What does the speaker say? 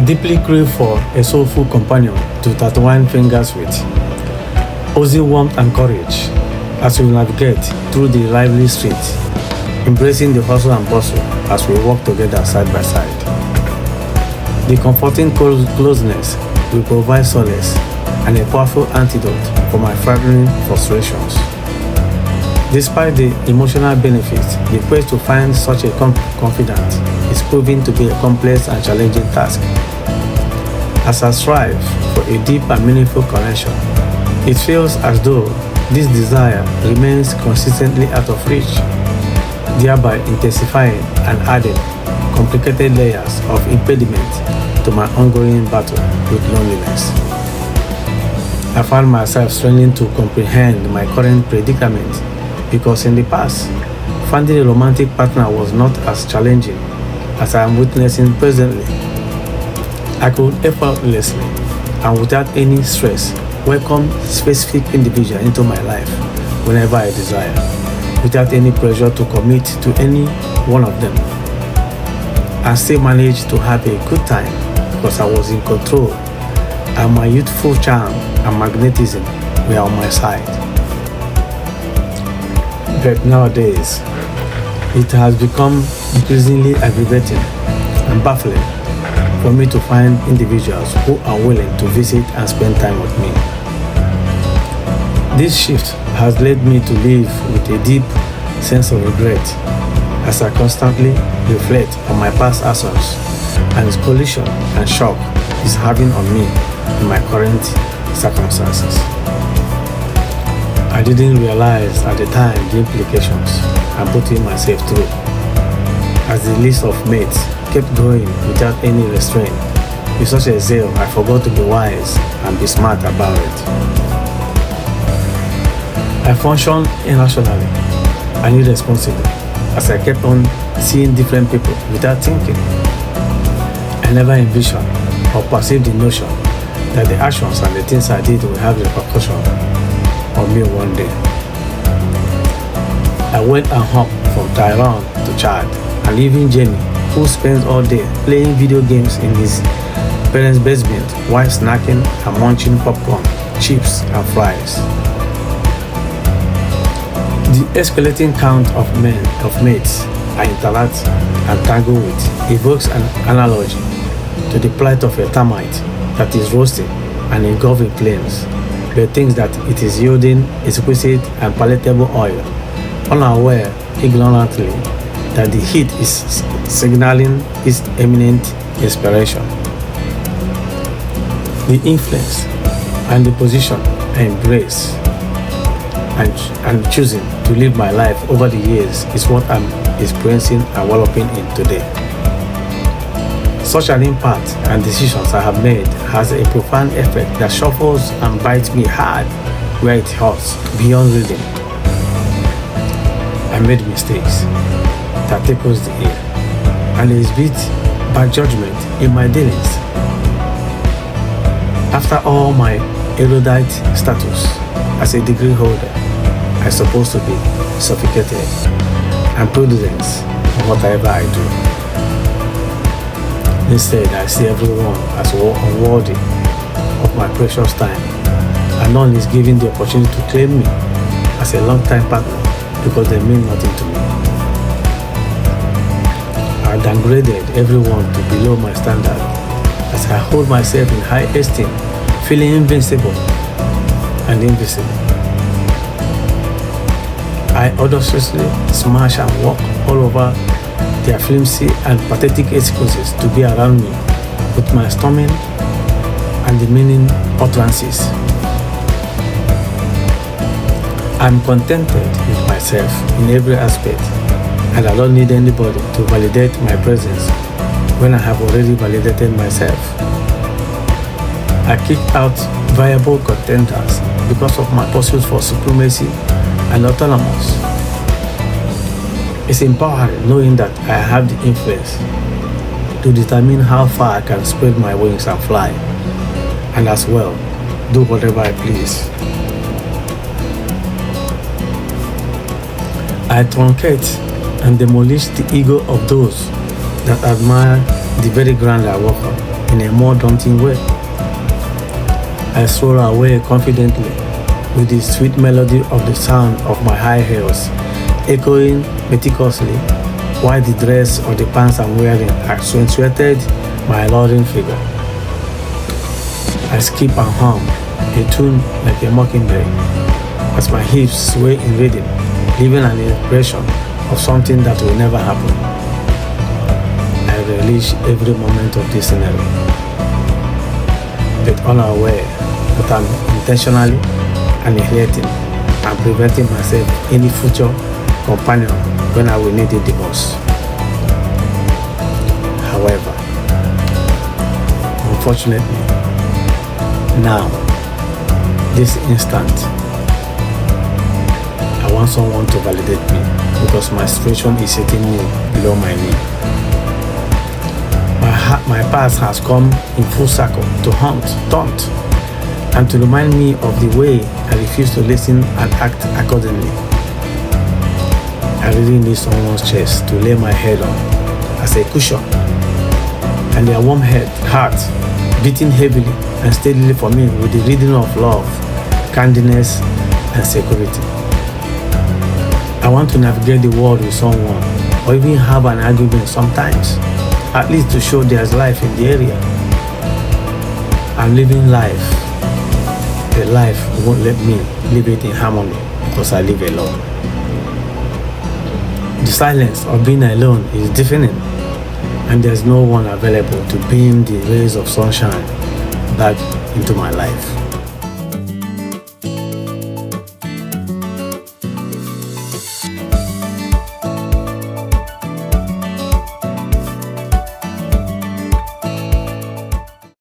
deeply crave for a soulful companion to intertwine fingers with, oozing warmth and courage as we navigate through the lively streets, embracing the hustle and bustle as we walk together side by side. The comforting closeness will provide solace and a powerful antidote for my frightening frustrations. Despite the emotional benefits, the quest to find such a confidant is proving to be a complex and challenging task. As I strive for a deep and meaningful connection, it feels as though this desire remains consistently out of reach, thereby intensifying and adding complicated layers of impediment to my ongoing battle with loneliness. I found myself struggling to comprehend my current predicament because in the past, finding a romantic partner was not as challenging as I am witnessing presently. I could effortlessly and without any stress welcome specific individual into my life whenever I desire, without any pressure to commit to any one of them, and still manage to have a good time because I was in control and my youthful charm and magnetism were on my side. But nowadays, it has become increasingly aggravating and baffling for me to find individuals who are willing to visit and spend time with me. This shift has led me to live with a deep sense of regret as I constantly reflect on my past actions and the collision and shock it's having on me in my current circumstances. I didn't realize at the time the implications I'm putting myself through, as the list of mates kept growing without any restraint. With such a zeal, I forgot to be wise and be smart about it. I functioned irrationally and irresponsibly as I kept on seeing different people without thinking. I never envisioned or perceived the notion that the actions and the things I did will have repercussions on me one day. I went and hopped from Tehran to Chad, and even Jamie, who spends all day playing video games in his parents' basement while snacking and munching popcorn, chips and fries. The escalating count of mates I interact and tangle with evokes an analogy to the plight of a termite that is roasting and engulfing flames, but thinks that it is yielding exquisite and palatable oil, unaware ignorantly that the heat is signaling its imminent expiration. The influence and the position I embrace and choosing to live my life over the years is what I'm experiencing and developing in today. Such an impact and decisions I have made has a profound effect that shuffles and bites me hard where it hurts beyond reading. I made mistakes that tickles the ear and exhibit bad judgment in my dealings. After all my erudite status as a degree holder, I'm supposed to be sophisticated and prudent in whatever I do. Instead, I see everyone as unworthy of my precious time, and none is given the opportunity to claim me as a long-time partner because they mean nothing to me. I downgraded everyone to below my standard as I hold myself in high esteem, feeling invincible and invisible. I audaciously smash and walk all over their flimsy and pathetic excuses to be around me with my stomach and demeaning utterances. I'm contented with myself in every aspect, and I don't need anybody to validate my presence when I have already validated myself. I kick out viable contenders because of my pursuit for supremacy and autonomous. It's empowering knowing that I have the influence to determine how far I can spread my wings and fly, and as well, do whatever I please. I truncate and demolish the ego of those that admire the very ground I walk on. in a more daunting way. I stroll away confidently with the sweet melody of the sound of my high heels echoing meticulously while the dress or the pants I'm wearing accentuated my alluring figure. I skip and hum a tune like a mockingbird as my hips sway in rhythm, leaving an impression of something that will never happen. I relish every moment of this scenario, but unaware that I'm intentionally annihilating and preventing myself any future companion when I will need it the most. However, unfortunately, now, this instant, I want someone to validate me because my situation is hitting me below my knee. My past has come in full circle to taunt, and to remind me of the way I refuse to listen and act accordingly. I really need someone's chest to lay my head on as a cushion, and their warm heart beating heavily and steadily for me with the rhythm of love, kindness, and security. I want to navigate the world with someone, or even have an argument sometimes, at least to show there's life in the area. I'm living life, but life won't let me live it in harmony because I live alone. The silence of being alone is deafening, and there's no one available to beam the rays of sunshine back into my life.